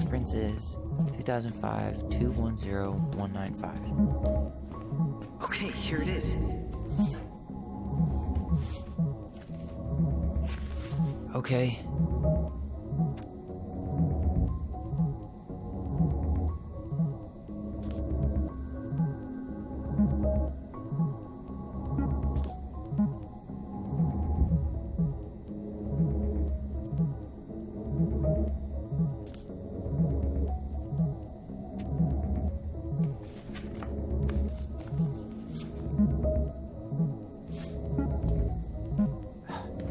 reference is 2005-210-195. Okay, here it is. Okay.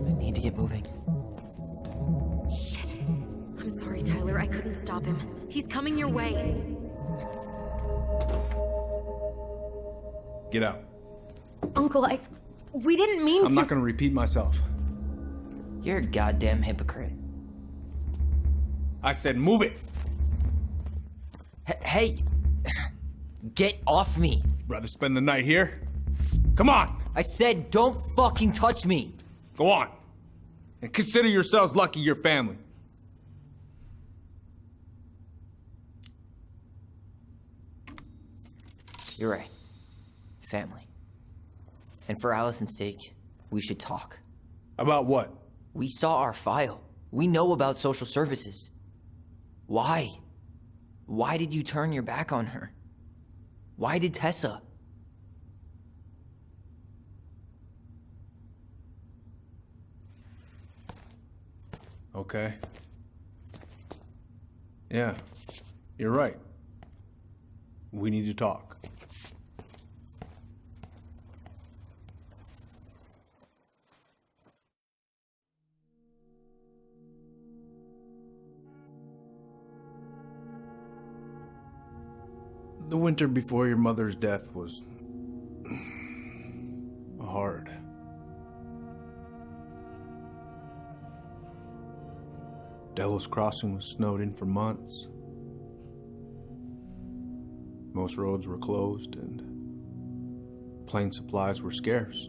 I need to get moving. Shit. I'm sorry, Tyler. I couldn't stop him. He's coming your way. Get out. Uncle, we didn't mean to. I'm not gonna repeat myself. You're a goddamn hypocrite. I said move it! Hey! Get off me! Rather spend the night here? Come on! I said don't fucking touch me! Go on! And consider yourselves lucky you're family. You're right. Family. And for Allison's sake, we should talk. About what? We saw our file. We know about social services. Why? Why did you turn your back on her? Why did Tessa? Okay. Yeah, you're right. We need to talk. The winter before your mother's death was hard. Delos Crossing was snowed in for months. Most roads were closed and plane supplies were scarce.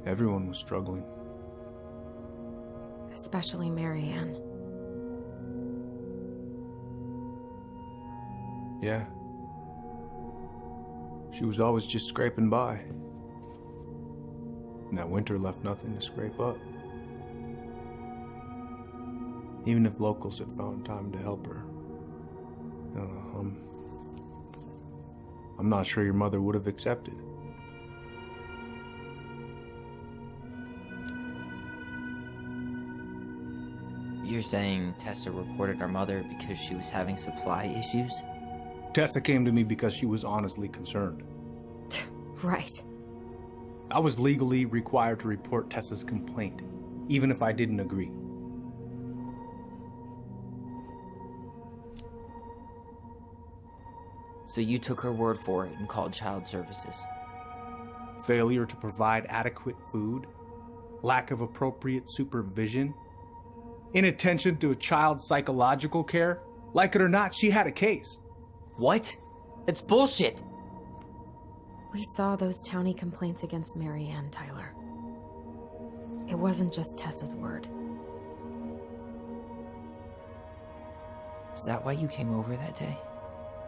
Everyone was struggling. Especially Marianne. Yeah. She was always just scraping by. And that winter left nothing to scrape up. Even if locals had found time to help her. I don't know, I'm not sure your mother would have accepted. You're saying Tessa reported our mother because she was having supply issues? Tessa came to me because she was honestly concerned. Right. I was legally required to report Tessa's complaint, even if I didn't agree. So you took her word for it and called child services? Failure to provide adequate food, lack of appropriate supervision, inattention to a child's psychological care. Like it or not, she had a case. What? It's bullshit! We saw those townie complaints against Marianne, Tyler. It wasn't just Tessa's word. Is that why you came over that day?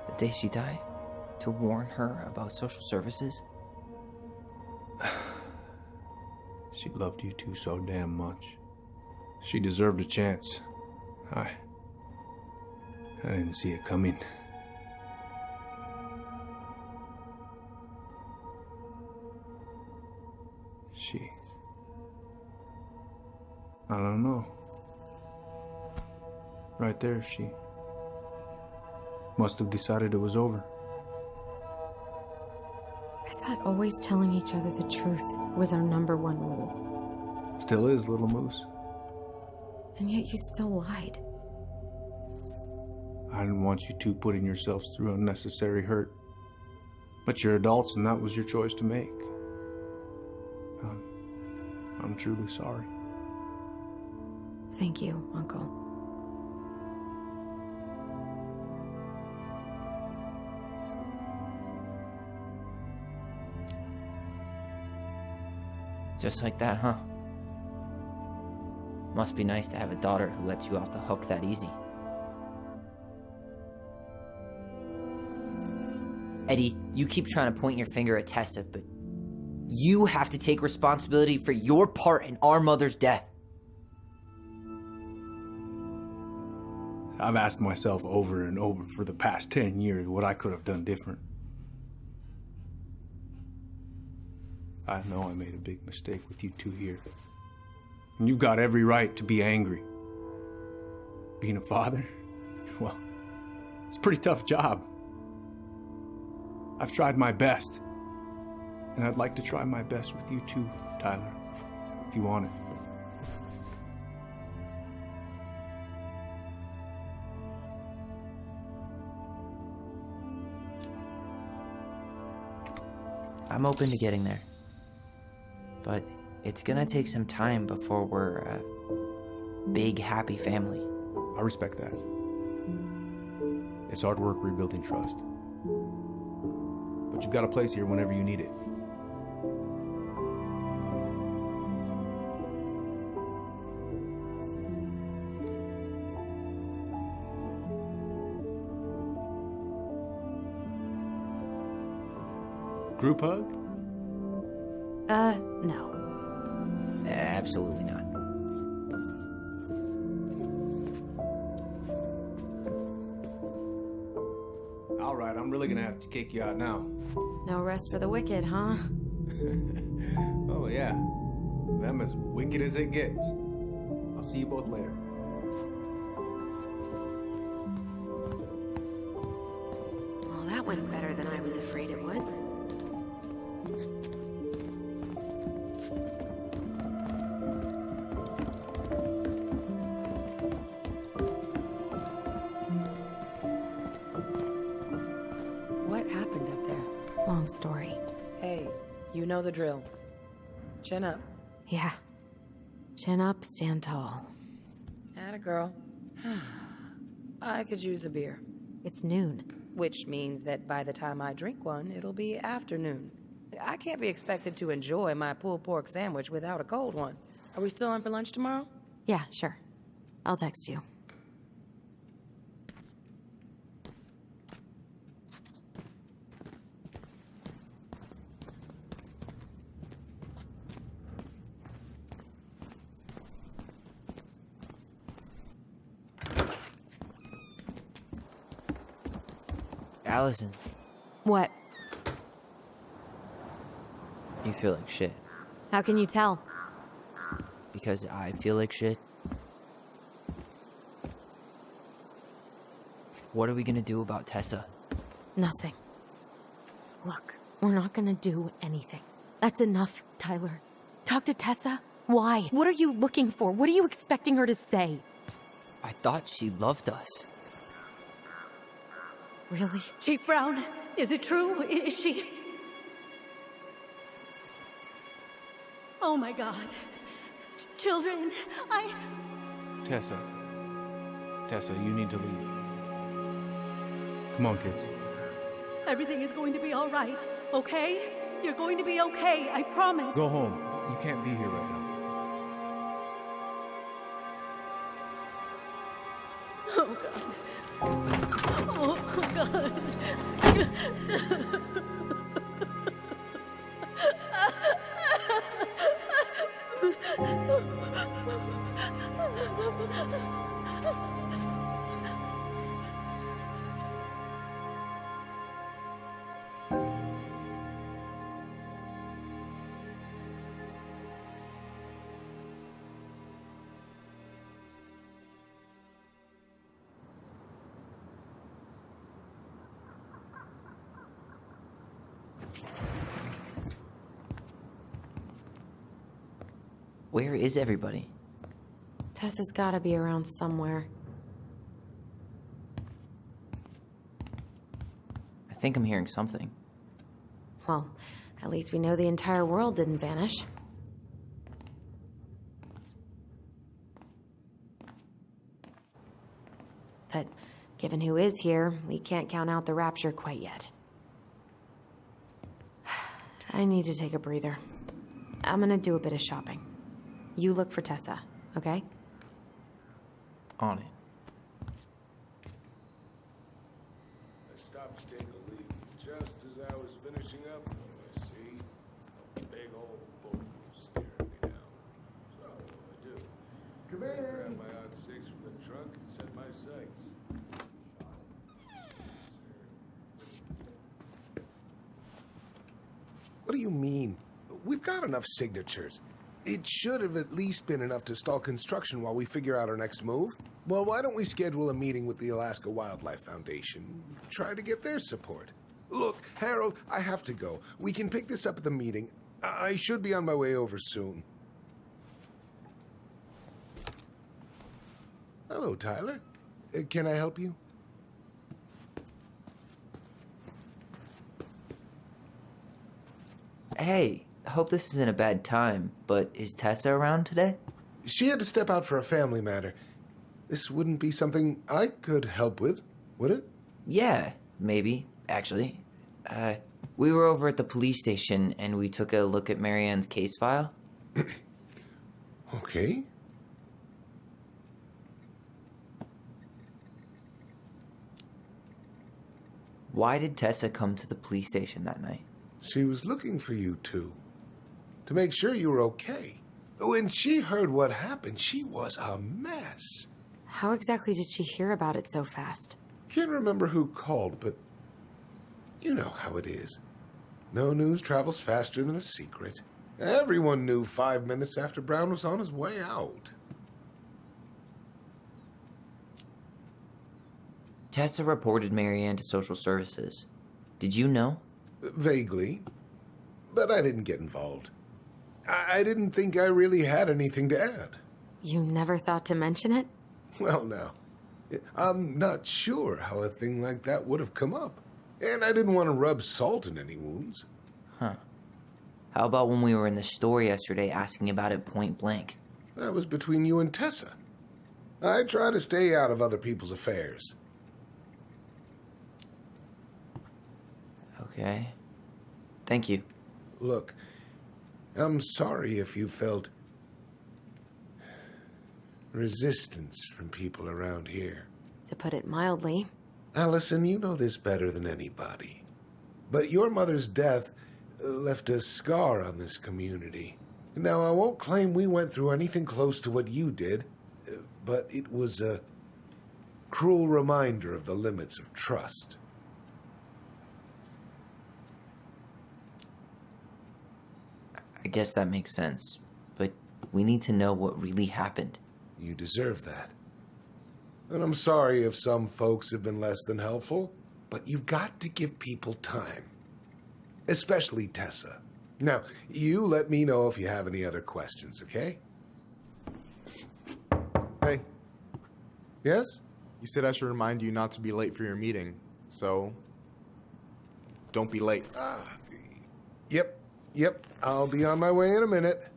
The day she died? To warn her about social services? She loved you two so damn much. She deserved a chance. I didn't see it coming. I don't know. Right there, she must have decided it was over. I thought always telling each other the truth was our number one rule. Still is, little moose. And yet you still lied. I didn't want you two putting yourselves through unnecessary hurt. But you're adults and that was your choice to make. I'm truly sorry. Thank you, Uncle. Just like that, huh? Must be nice to have a daughter who lets you off the hook that easy. Eddie, you keep trying to point your finger at Tessa, but you have to take responsibility for your part in our mother's death. I've asked myself over and over for the past 10 years what I could have done different. I know I made a big mistake with you two here. And you've got every right to be angry. Being a father, well, it's a pretty tough job. I've tried my best. And I'd like to try my best with you too, Tyler, if you want it. I'm open to getting there. But it's gonna take some time before we're a big, happy family. I respect that. It's hard work rebuilding trust. But you've got a place here whenever you need it. Group hug? No. Absolutely not. All right, I'm really gonna have to kick you out now. No rest for the wicked, huh? Oh, yeah. Them as wicked as it gets. I'll see you both later. Well, that went better than I was afraid it would. What happened up there? Long story. Hey, you know the drill. Chin up. Yeah. Chin up, stand tall. Atta girl. I could use a beer. It's noon. Which means that by the time I drink one, it'll be afternoon. I can't be expected to enjoy my pulled pork sandwich without a cold one. Are we still on for lunch tomorrow? Yeah, sure. I'll text you. Allison, What? you feel like shit. How can you tell? Because I feel like shit. What are we gonna do about Tessa? Nothing. Look, we're not gonna do anything. That's enough, Tyler. Talk to Tessa? Why? What are you looking for? What are you expecting her to say? I thought she loved us. Really? Chief Brown, is it true? Is she... Oh my God. Children, Tessa. Tessa, you need to leave. Come on, kids. Everything is going to be all right, okay? You're going to be okay, I promise. Go home. You can't be here right now. Oh God. Oh God. Where is everybody? Tessa's gotta be around somewhere. I think I'm hearing something. Well, at least we know the entire world didn't vanish. But given who is here, we can't count out the rapture quite yet. I need to take a breather. I'm gonna do a bit of shopping. You look for Tessa, okay? On it. I stopped to take a leak just as I was finishing up. I see a big old bull staring me down. So what do I do? Come in. I grab my odd six from the trunk and set my sights. What do you mean? We've got enough signatures. It should have at least been enough to stall construction while we figure out our next move. Well, why don't we schedule a meeting with the Alaska Wildlife Foundation? Try to get their support. Look, Harold, I have to go. We can pick this up at the meeting. I should be on my way over soon. Hello, Tyler. Can I help you? Hey, hope this isn't a bad time, but is Tessa around today? She had to step out for a family matter. This wouldn't be something I could help with, would it? Yeah, maybe, actually. We were over at the police station and we took a look at Marianne's case file. Okay. Why did Tessa come to the police station that night? She was looking for you two. To make sure you were okay. When she heard what happened, she was a mess. How exactly did she hear about it so fast? Can't remember who called, but you know how it is. No news travels faster than a secret. Everyone knew 5 minutes after Brown was on his way out. Tessa reported Marianne to social services. Did you know? Vaguely. But I didn't get involved. I didn't think I really had anything to add. You never thought to mention it? Well, now, I'm not sure how a thing like that would have come up. And I didn't want to rub salt in any wounds. Huh. How about when we were in the store yesterday asking about it point blank? That was between you and Tessa. I try to stay out of other people's affairs. Okay. Thank you. Look, I'm sorry if you felt resistance from people around here. To put it mildly. Allison, you know this better than anybody. But your mother's death left a scar on this community. Now, I won't claim we went through anything close to what you did, but it was a cruel reminder of the limits of trust. I guess that makes sense, but we need to know what really happened. You deserve that. And I'm sorry if some folks have been less than helpful, but you've got to give people time. Especially Tessa. Now, you let me know if you have any other questions, okay? Hey, Yes? you said I should remind you not to be late for your meeting, so don't be late. Yep. I'll be on my way in a minute.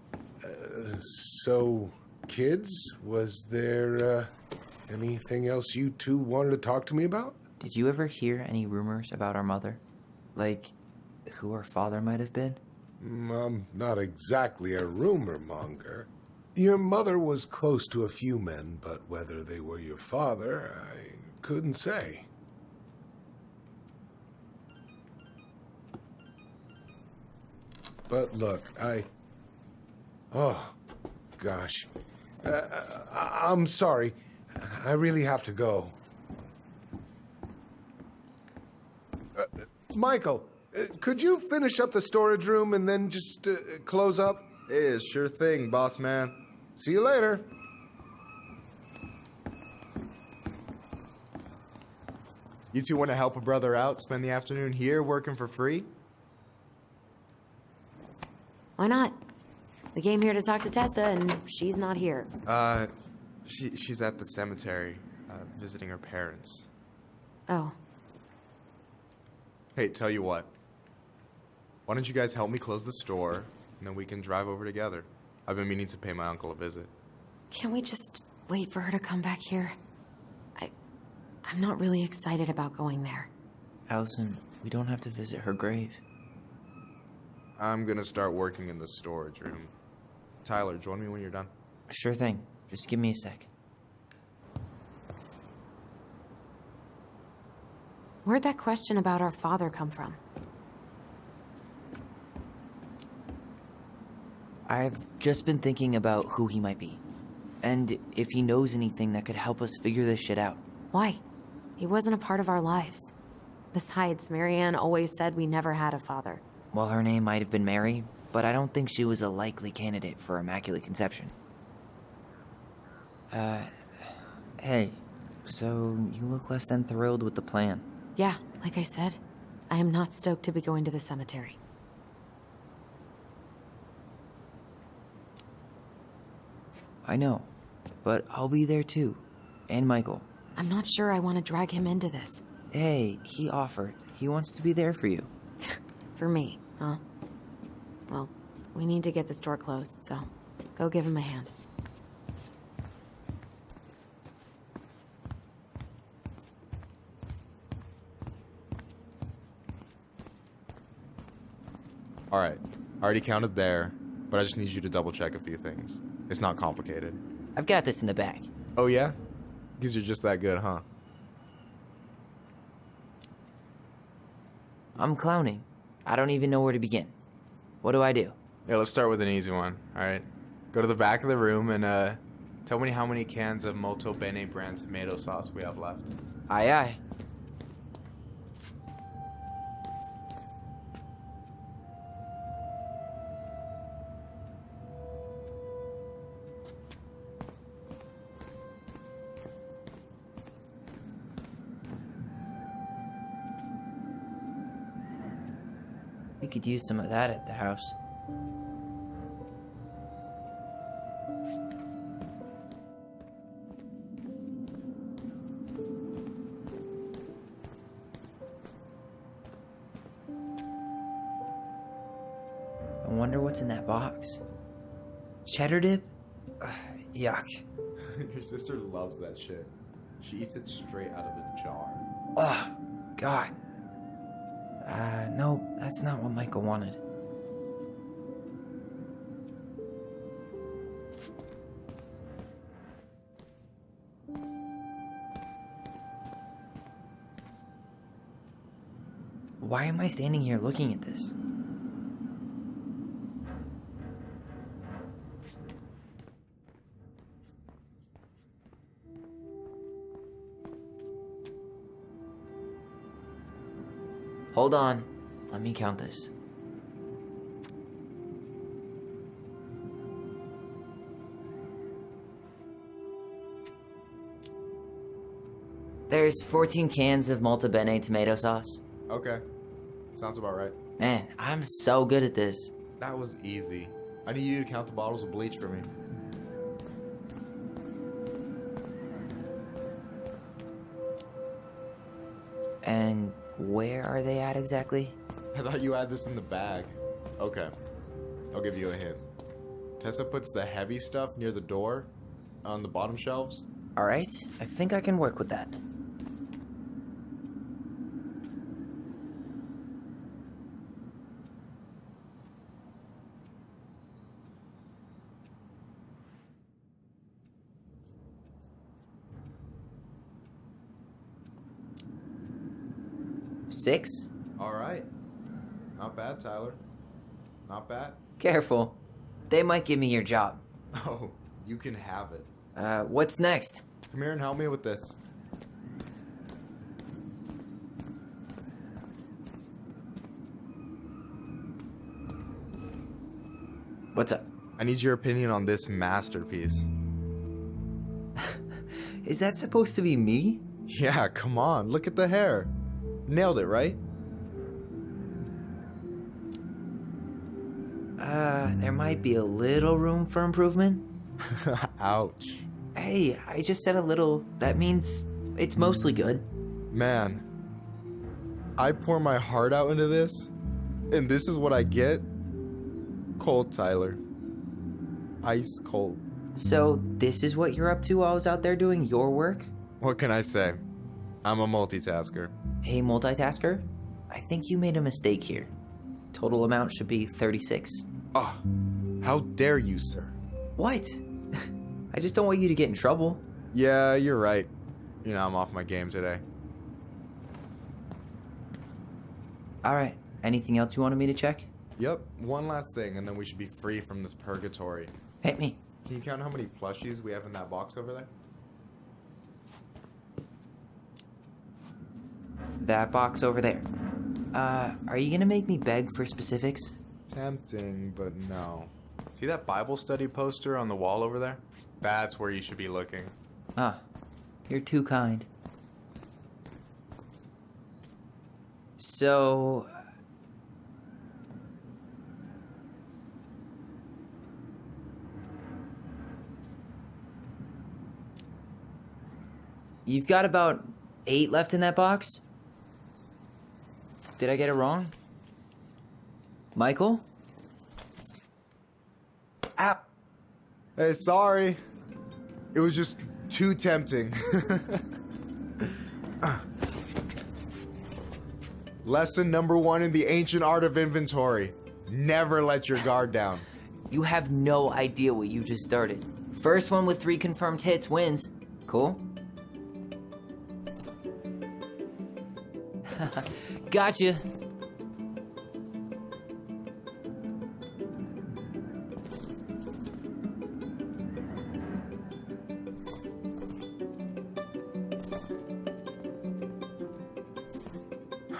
So, kids, was there anything else you two wanted to talk to me about? Did you ever hear any rumors about our mother? Like, who our father might have been? I'm not exactly a rumor monger. Your mother was close to a few men, but whether they were your father, I couldn't say. But look, oh, gosh. I'm sorry. I really have to go. Michael, could you finish up the storage room and then just close up? Yeah, sure thing, boss man. See you later. You two want to help a brother out, spend the afternoon here working for free? Why not? We came here to talk to Tessa, and she's not here. She's at the cemetery, visiting her parents. Oh, Hey, tell you what. Why don't you guys help me close the store, and then we can drive over together? I've been meaning to pay my uncle a visit. can't we just wait for her to come back here? I'm not really excited about going there. Allison, we don't have to visit her grave. I'm gonna start working in the storage room. Tyler, join me when you're done. Sure thing. Just give me a sec. Where'd that question about our father come from? I've just been thinking about who he might be. And if he knows anything that could help us figure this shit out. Why? He wasn't a part of our lives. Besides, Marianne always said we never had a father. Well, her name might have been Mary, but I don't think she was a likely candidate for Immaculate Conception. Hey, so you look less than thrilled with the plan. Yeah, like I said, I am not stoked to be going to the cemetery. I know, but I'll be there too. And Michael. I'm not sure I want to drag him into this. Hey, he offered. He wants to be there for you. For me, huh? Well, we need to get the store closed, so go give him a hand. Alright, I already counted there, but I just need you to double check a few things. It's not complicated. I've got this in the bag. Oh yeah? Because you're just that good, huh? I'm clowning. I don't even know where to begin. What do I do? Yeah, let's start with an easy one, alright? Go to the back of the room and tell me how many cans of Molto Bene brand tomato sauce we have left. Aye aye. We could use some of that at the house. I wonder what's in that box. Cheddar dip? Ugh, yuck. Your sister loves that shit. She eats it straight out of the jar. Oh, God. No, that's not what Michael wanted. Why am I standing here looking at this? Hold on. Let me count this. There's 14 cans of Molto Bene tomato sauce. Okay. Sounds about right. Man, I'm so good at this. That was easy. I need you to count the bottles of bleach for me. And where are they at exactly? I thought you had this in the bag. Okay. I'll give you a hint. Tessa puts the heavy stuff near the door on the bottom shelves. Alright, I think I can work with that. Six? Alright. Not bad, Tyler. Not bad. Careful. They might give me your job. Oh, you can have it. What's next? Come here and help me with this. What's up? I need your opinion on this masterpiece. Is that supposed to be me? Yeah, come on. Look at the hair. Nailed it, right? There might be a little room for improvement. Ouch. Hey, I just said a little. That means it's mostly good. Man, I pour my heart out into this, and this is what I get? Cold, Tyler. Ice cold. So, this is what you're up to while I was out there doing your work? What can I say? I'm a multitasker. Hey, multitasker? I think you made a mistake here. Total amount should be 36. Oh, how dare you, sir? What? I just don't want you to get in trouble. Yeah, you're right. You know, I'm off my game today. Alright, anything else you wanted me to check? Yep, one last thing, and then we should be free from this purgatory. Hit me. Can you count how many plushies we have in that box over there? That box over there. Are you gonna make me beg for specifics? Tempting, but no. See that Bible study poster on the wall over there? That's where you should be looking. Ah, you're too kind. So... You've got about 8 left in that box? Did I get it wrong? Michael? Ow! Hey, sorry. It was just too tempting. Lesson number 1 in the ancient art of inventory. Never let your guard down. You have no idea what you just started. First one with 3 confirmed hits wins. Cool? Gotcha.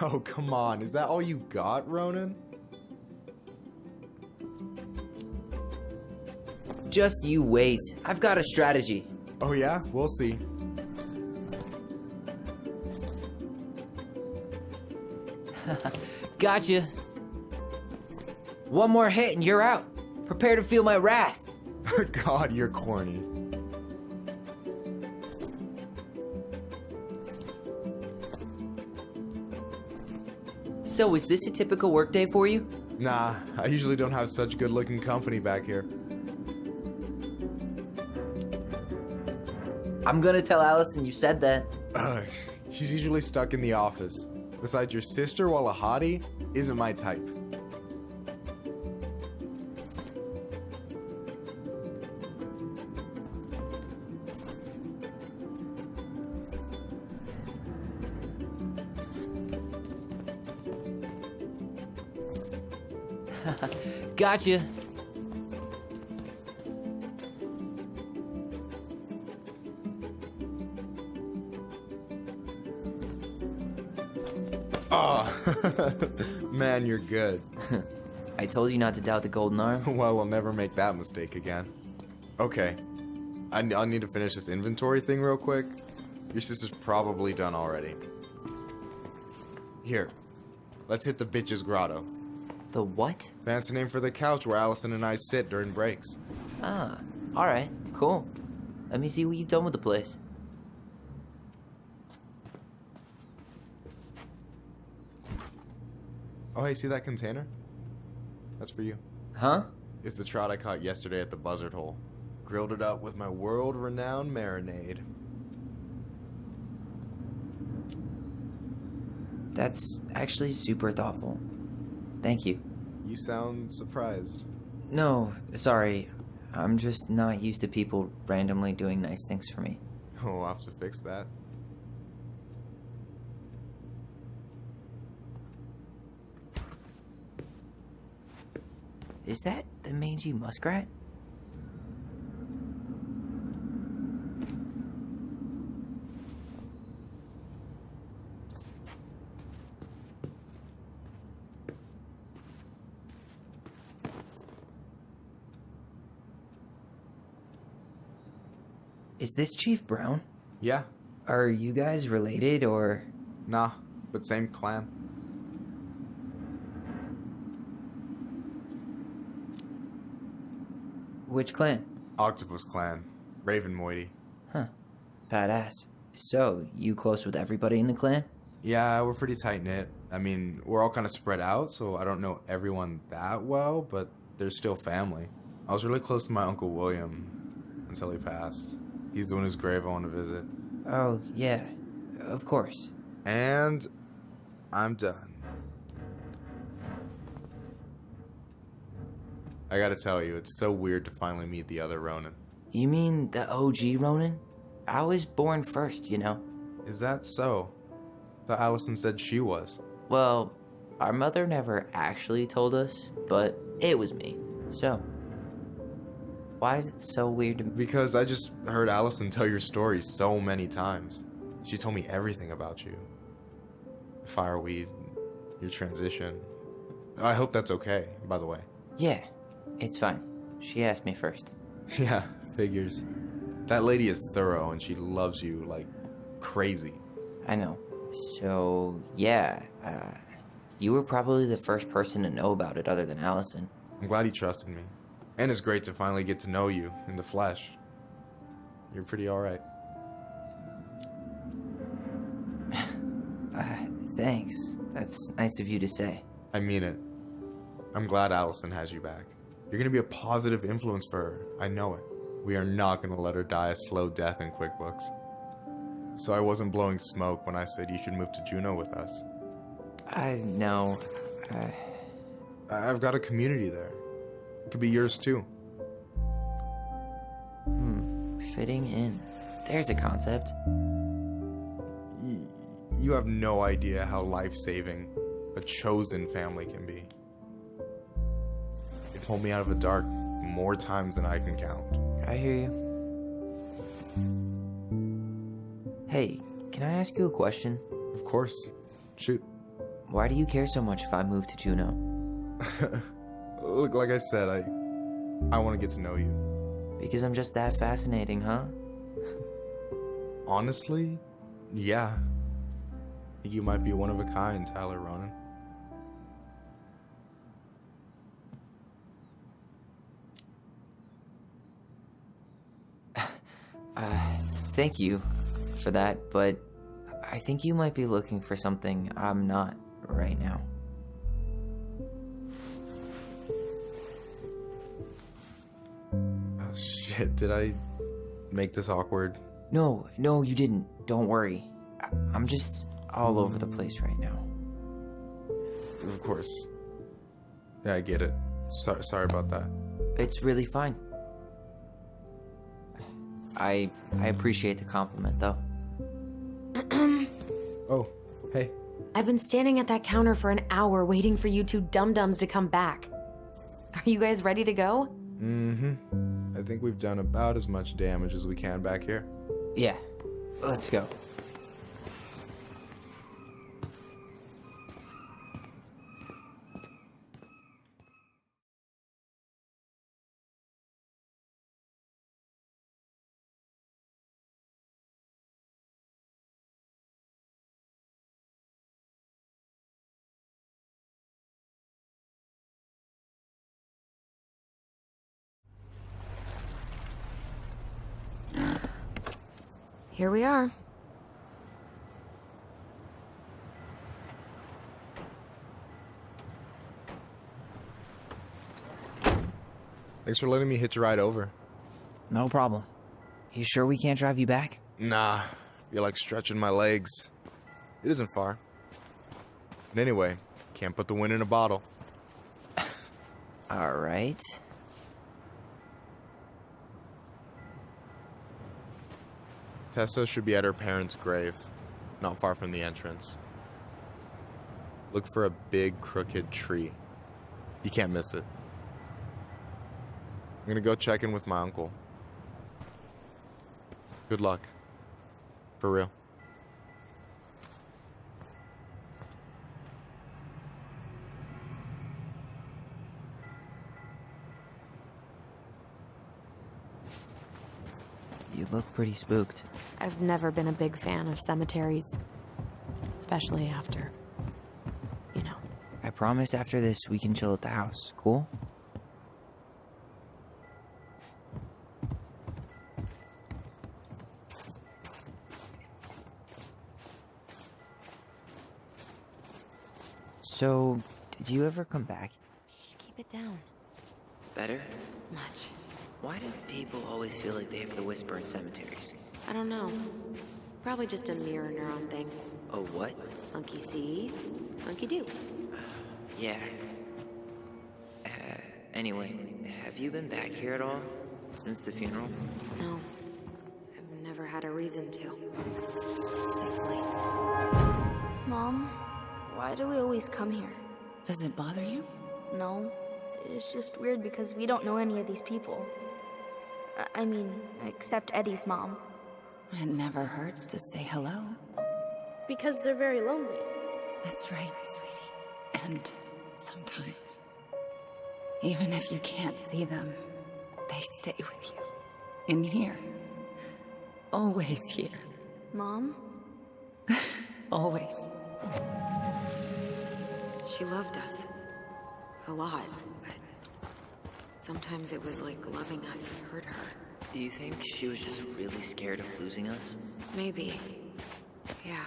Oh, come on. Is that all you got, Ronan? Just you wait. I've got a strategy. Oh, yeah? We'll see. Gotcha. One more hit and you're out. Prepare to feel my wrath. God, you're corny. So, is this a typical workday for you? Nah, I usually don't have such good-looking company back here. I'm gonna tell Allison you said that. Ugh, she's usually stuck in the office. Besides, your sister, while a hottie, isn't my type. Gotcha. Oh, man, you're good. I told you not to doubt the golden arm. Well, we'll never make that mistake again. Okay, I'll need to finish this inventory thing real quick. Your sister's probably done already. Here, let's hit the bitch's grotto. The what? Fancy name for the couch where Allison and I sit during breaks. Ah, alright, cool. Let me see what you've done with the place. Oh, hey, see that container? That's for you. Huh? It's the trout I caught yesterday at the buzzard hole. Grilled it up with my world-renowned marinade. That's actually super thoughtful. Thank you. You sound surprised. No, sorry. I'm just not used to people randomly doing nice things for me. Oh, I'll have to fix that. Is that the mangy muskrat? Is this Chief Brown? Yeah, Are you guys related, or...? nah, but same clan. Which clan? Octopus clan. Raven Moiety. Huh. Badass. So, you close with everybody in the clan? Yeah, we're pretty tight-knit. I mean, we're all kind of spread out, so I don't know everyone that well, but they're still family. I was really close to my Uncle William until he passed. He's the one whose grave I want to visit. Oh, yeah. Of course. And I'm done. I gotta tell you, it's so weird to finally meet the other Ronan. You mean the OG Ronan? I was born first, you know? Is that so? Thought Allison said she was. Well, Our mother never actually told us, but it was me. So, why is it so weird to me? Because I just heard Allison tell your story so many times. She told me everything about you. Fireweed, your transition. I hope that's okay, by the way. Yeah, it's fine. She asked me first. Yeah, figures. That lady is thorough and she loves you like crazy. I know. So, yeah, you were probably the first person to know about it other than Allison. I'm glad he trusted me. And it's great to finally get to know you in the flesh. You're pretty alright. Thanks. That's nice of you to say. I mean it. I'm glad Allison has you back. You're gonna be a positive influence for her. I know it. We are not gonna let her die a slow death in QuickBooks. So I wasn't blowing smoke when I said you should move to Juneau with us. I know. I've got a community there. It could be yours too. Fitting in. There's a concept. You have no idea how life-saving a chosen family can be. It pulled me out of the dark more times than I can count. I hear you. Hey, can I ask you a question? Of course. Shoot. Why do you care so much if I move to Juneau? Look, like I said, I want to get to know you. Because I'm just that fascinating, huh? Honestly, yeah. I think you might be one of a kind, Tyler Ronan. Thank you for that, but I think you might be looking for something I'm not right now. Oh shit, did I make this awkward? No, you didn't. Don't worry. I'm just all over the place right now. Of course. Yeah, I get it. Sorry about that. It's really fine. I appreciate the compliment, though. Oh, hey. I've been standing at that counter for an hour waiting for you two dum-dums to come back. Are you guys ready to go? Mm-hmm. I think we've done about as much damage as we can back here. Yeah, let's go. Here we are. Thanks for letting me hitch a ride over. No problem. You sure we can't drive you back? Nah, feel like stretching my legs. It isn't far. And anyway, can't put the wind in a bottle. All right. Tessa should be at her parents' grave, not far from the entrance. Look for a big crooked tree. You can't miss it. I'm gonna go check in with my uncle. Good luck. For real. You look pretty spooked. I've never been a big fan of cemeteries. Especially after, you know. I promise after this we can chill at the house. Cool? So, did you ever come back? Keep it down. Better? Much. Why do people always feel like they have to whisper in cemeteries? I don't know. Probably just a mirror neuron thing. Oh, what? Monkey see, monkey do. Yeah. Anyway, have you been back here at all? Since the funeral? No. I've never had a reason to. Thankfully. Mom, why do we always come here? Does it bother you? No. It's just weird because we don't know any of these people. I mean, except Eddie's mom. It never hurts to say hello. Because they're very lonely. That's right, sweetie. And sometimes, even if you can't see them, they stay with you. In here. Always here. Mom? Always. She loved us. A lot, but sometimes it was like loving us hurt her. Do you think she was just really scared of losing us? Maybe. Yeah.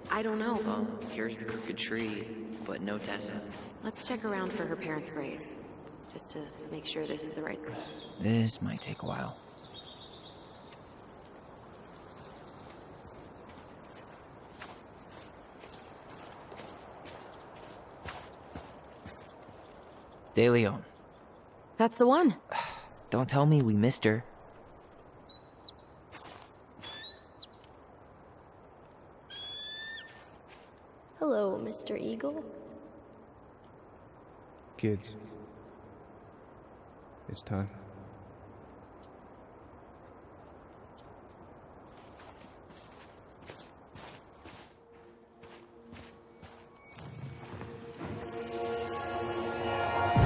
I don't know. Well, here's the crooked tree, but no Tessa. Let's check around for her parents' grave. Just to make sure this is the right... This might take a while. De Leon. That's the one. Don't tell me we missed her. Hello, Mr. Eagle. Kids. It's time.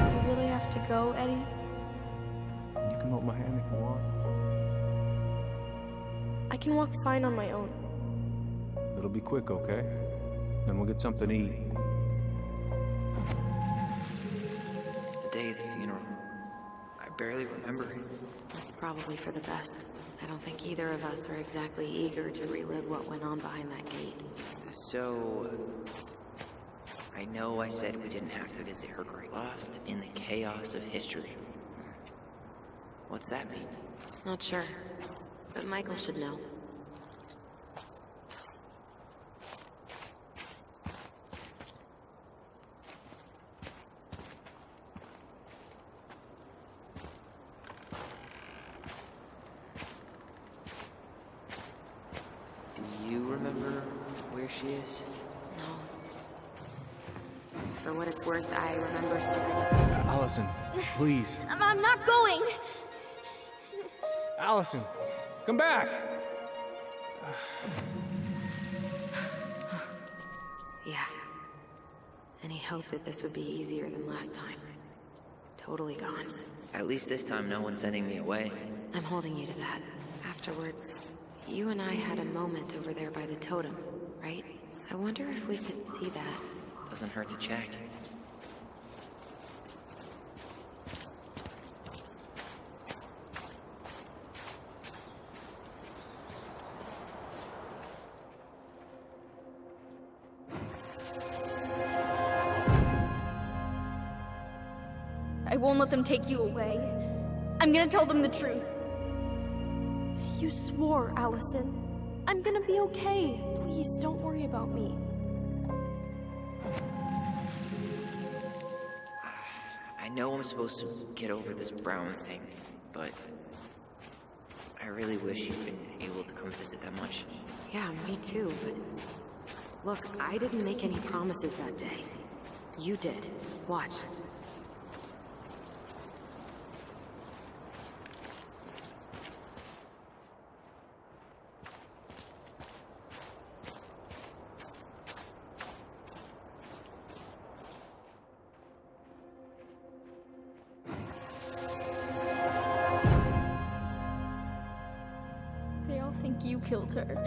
You really have to go, Eddie? You can hold my hand if you want. I can walk fine on my own. It'll be quick, okay? Then we'll get something to eat. The day of the funeral. I barely remember it. That's probably for the best. I don't think either of us are exactly eager to relive what went on behind that gate. So, I know I said we didn't have to visit her grave. Lost in the chaos of history. What's that mean? Not sure. But Michael should know. Do you remember where she is? No. For what it's worth, I remember staring at Allison, please. I'm not going! Allison, come back! Yeah. Any hope that this would be easier than last time? Totally gone. At least this time no one's sending me away. I'm holding you to that. Afterwards, you and I had a moment over there by the totem, right? I wonder if we could see that. Doesn't hurt to check. I won't let them take you away. I'm gonna tell them the truth. You swore, Allison. I'm gonna be okay. Please, don't worry about me. I know I'm supposed to get over this Brown thing, but I really wish you'd been able to come visit that much. Yeah, me too, but... Look, I didn't make any promises that day. You did. Watch. They all think you killed her.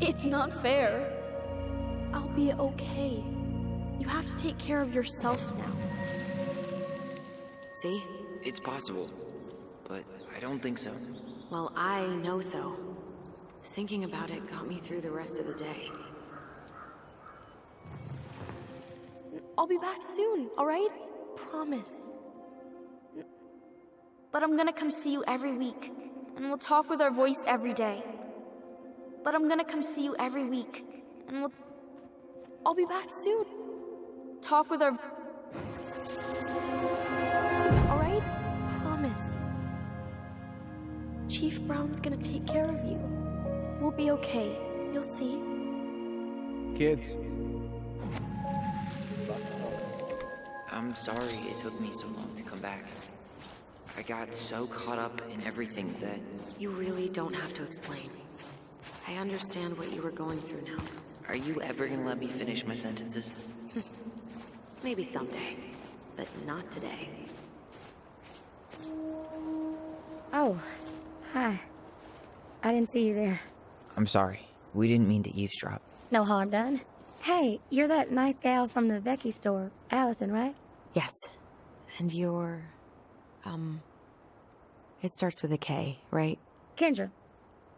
It's not fair. I'll be okay. You have to take care of yourself now. See? It's possible, but I don't think so. Well, I know so. Thinking about it got me through the rest of the day. I'll be back soon, alright? Promise. But I'm gonna come see you every week, and we'll talk with our voice every day. But I'm gonna come see you every week, and I'll be back soon. Talk with our... Alright? Promise. Chief Brown's gonna take care of you. We'll be okay. You'll see. Kids. I'm sorry it took me so long to come back. I got so caught up in everything that... You really don't have to explain. I understand what you were going through now. Are you ever gonna let me finish my sentences? Maybe someday, but not today. Oh, hi. I didn't see you there. I'm sorry. We didn't mean to eavesdrop. No harm done. Hey, you're that nice gal from the Becky store, Allison, right? Yes. And you're... It starts with a K, right? Kendra.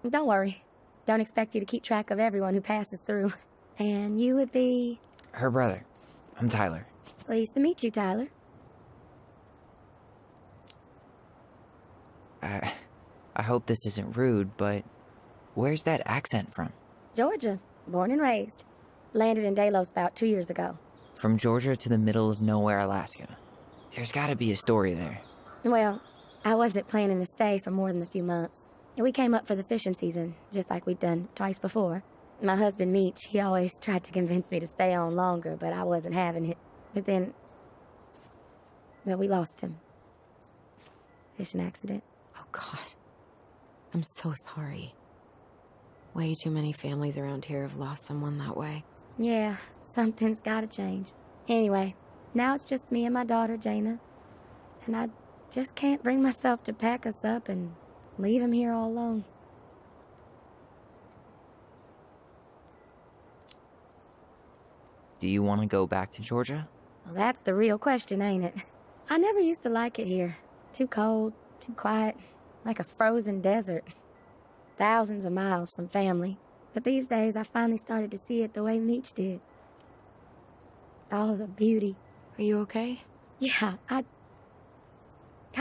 Don't worry. Don't expect you to keep track of everyone who passes through. And you would be... Her brother. I'm Tyler. Pleased to meet you, Tyler. I hope this isn't rude, but where's that accent from? Georgia. Born and raised. Landed in Delos about 2 years ago. From Georgia to the middle of nowhere, Alaska. There's gotta be a story there. Well, I wasn't planning to stay for more than a few months. And we came up for the fishing season, just like we'd done twice before. My husband, Meech, he always tried to convince me to stay on longer, but I wasn't having it. But then... Well, we lost him. Fishing accident. Oh, God. I'm so sorry. Way too many families around here have lost someone that way. Yeah, something's gotta change. Anyway, now it's just me and my daughter, Jaina. And I just can't bring myself to pack us up and leave him here all alone. Do you want to go back to Georgia? Well, that's the real question, ain't it? I never used to like it here. Too cold, too quiet, like a frozen desert. Thousands of miles from family. But these days, I finally started to see it the way Meech did. All of the beauty. Are you okay? Yeah, I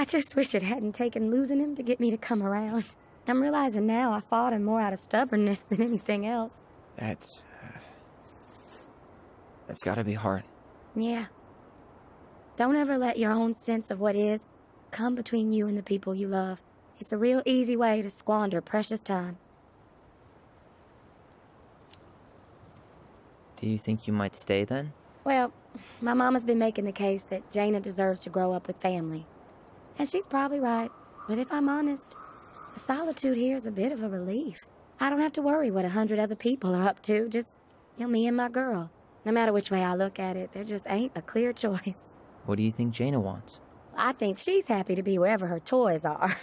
just wish it hadn't taken losing him to get me to come around. I'm realizing now I fought him more out of stubbornness than anything else. That's gotta be hard. Yeah. Don't ever let your own sense of what is come between you and the people you love. It's a real easy way to squander precious time. Do you think you might stay then? Well, my mama's been making the case that Jaina deserves to grow up with family. And she's probably right. But if I'm honest, the solitude here is a bit of a relief. I don't have to worry what 100 other people are up to, just, me and my girl. No matter which way I look at it, there just ain't a clear choice. What do you think Jaina wants? I think she's happy to be wherever her toys are.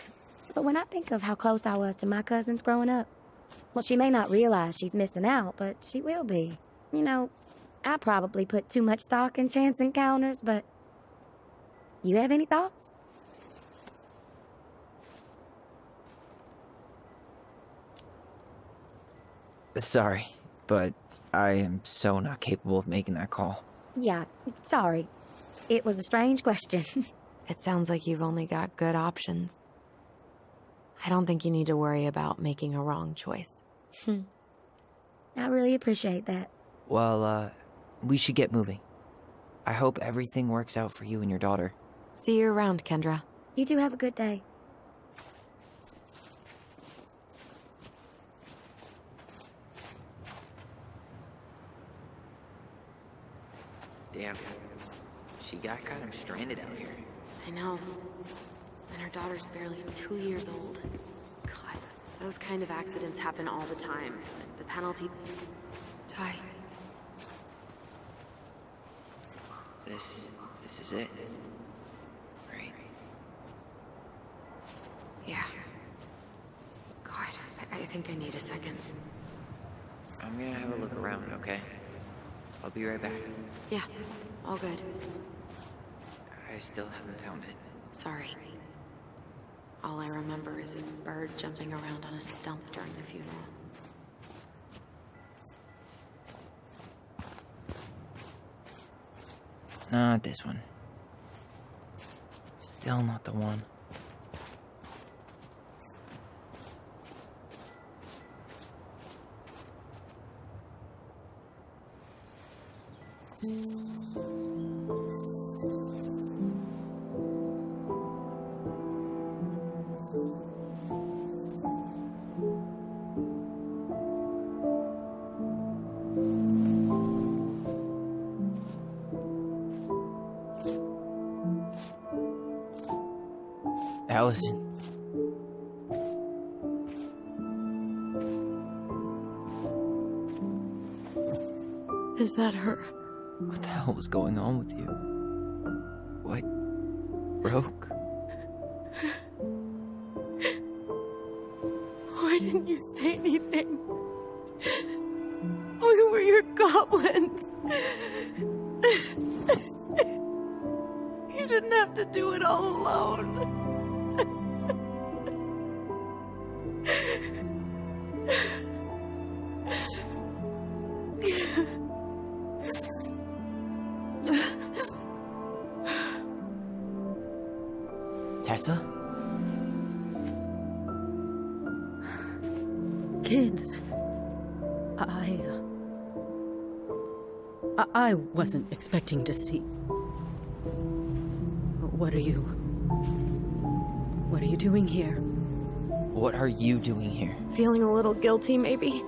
But when I think of how close I was to my cousins growing up, well, she may not realize she's missing out, but she will be. I probably put too much stock in chance encounters, but... You have any thoughts? Sorry, but I am so not capable of making that call. Yeah, sorry. It was a strange question. It sounds like you've only got good options. I don't think you need to worry about making a wrong choice. I really appreciate that. Well, we should get moving. I hope everything works out for you and your daughter. See you around, Kendra. You two have a good day. Damn. She got kind of stranded out here. I know. And her daughter's barely 2 years old. God, those kind of accidents happen all the time. The penalty... Ty. This is it. Right? Yeah. God, I think I need a second. I'm gonna have a look around, okay? I'll be right back. Yeah, all good. I still haven't found it. Sorry. All I remember is a bird jumping around on a stump during the funeral. Not this one. Still not the one. Allison. Is that her? What the hell was going on with you? What broke? Why didn't you say anything? We were your goblins. You didn't have to do it all alone. Tessa? Kids, I wasn't expecting to see. What are you doing here? What are you doing here? Feeling a little guilty, maybe?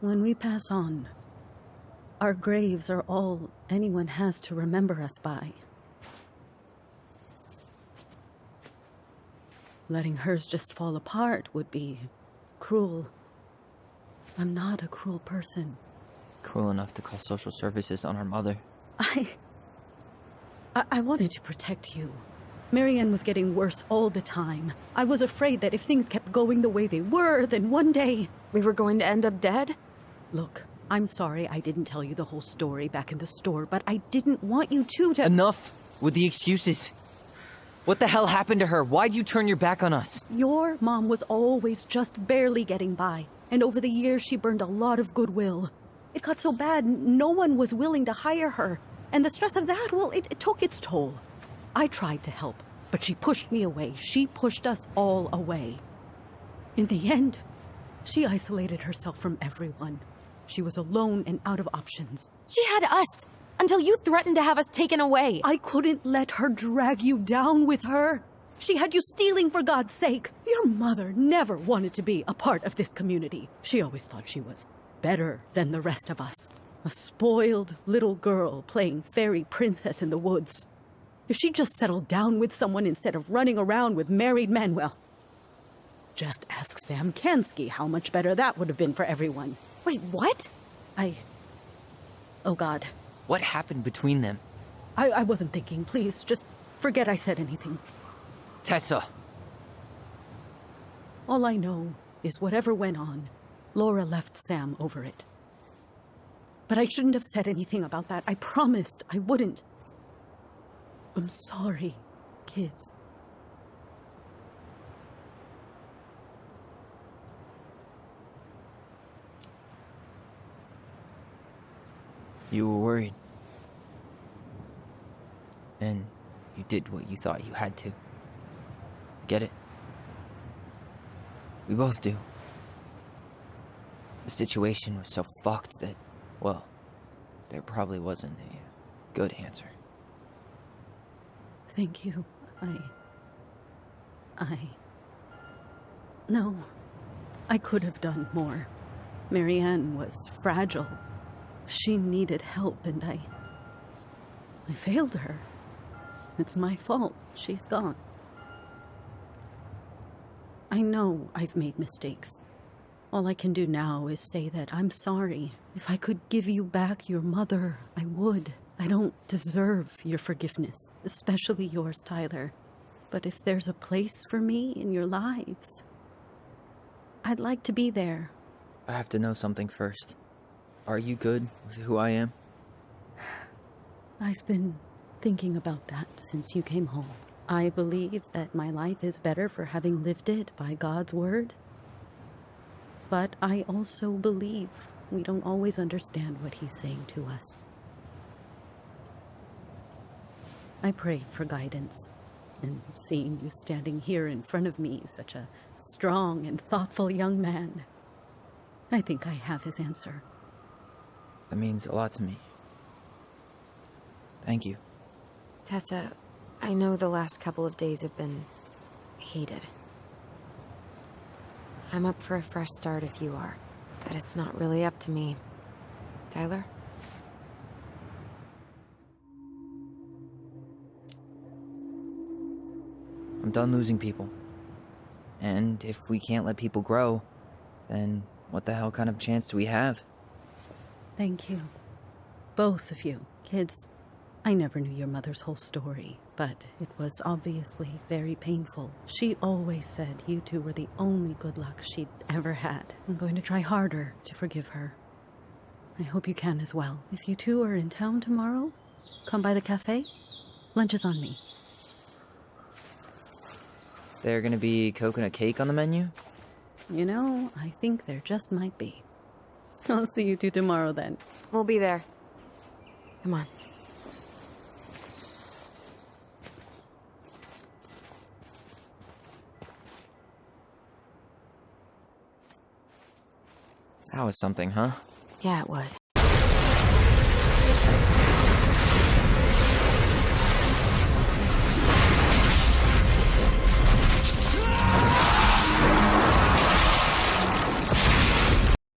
When we pass on, our graves are all anyone has to remember us by. Letting hers just fall apart would be cruel. I'm not a cruel person. Cruel enough to call social services on our mother. I wanted to protect you. Marianne was getting worse all the time. I was afraid that if things kept going the way they were, then one day... We were going to end up dead? Look, I'm sorry I didn't tell you the whole story back in the store, but I didn't want you to... Enough with the excuses. What the hell happened to her? Why'd you turn your back on us? Your mom was always just barely getting by, and over the years she burned a lot of goodwill. It got so bad, no one was willing to hire her, and the stress of that, well, it took its toll. I tried to help, but she pushed me away. She pushed us all away. In the end, she isolated herself from everyone. She was alone and out of options. She had us, until you threatened to have us taken away. I couldn't let her drag you down with her. She had you stealing for God's sake. Your mother never wanted to be a part of this community. She always thought she was better than the rest of us. A spoiled little girl playing fairy princess in the woods. If she just settled down with someone instead of running around with married men, well, just ask Sam Kansky how much better that would have been for everyone. Wait, what? Oh God. What happened between them? I wasn't thinking. Please, just forget I said anything. Tessa! All I know is whatever went on, Laura left Sam over it. But I shouldn't have said anything about that. I promised I wouldn't. I'm sorry, kids. You were worried. And you did what you thought you had to. Get it? We both do. The situation was so fucked that, well, there probably wasn't a good answer. Thank you. No, I could have done more. Marianne was fragile. She needed help, and I failed her. It's my fault. She's gone. I know I've made mistakes. All I can do now is say that I'm sorry. If I could give you back your mother, I would. I don't deserve your forgiveness, especially yours, Tyler. But if there's a place for me in your lives, I'd like to be there. I have to know something first. Are you good with who I am? I've been thinking about that since you came home. I believe that my life is better for having lived it by God's word. But I also believe we don't always understand what He's saying to us. I pray for guidance And seeing you standing here in front of me, such a strong and thoughtful young man, I think I have his answer. That means a lot to me. Thank you. Tessa, I know the last couple of days have been hated. I'm up for a fresh start if you are, but it's not really up to me. Tyler? I'm done losing people. And if we can't let people grow, then what the hell kind of chance do we have? Thank you. Both of you. Kids, I never knew your mother's whole story, but it was obviously very painful. She always said you two were the only good luck she'd ever had. I'm going to try harder to forgive her. I hope you can as well. If you two are in town tomorrow, come by the cafe. Lunch is on me. There gonna be coconut cake on the menu? You know, I think there just might be. I'll see you two tomorrow then. We'll be there. Come on. That was something, huh? Yeah, it was.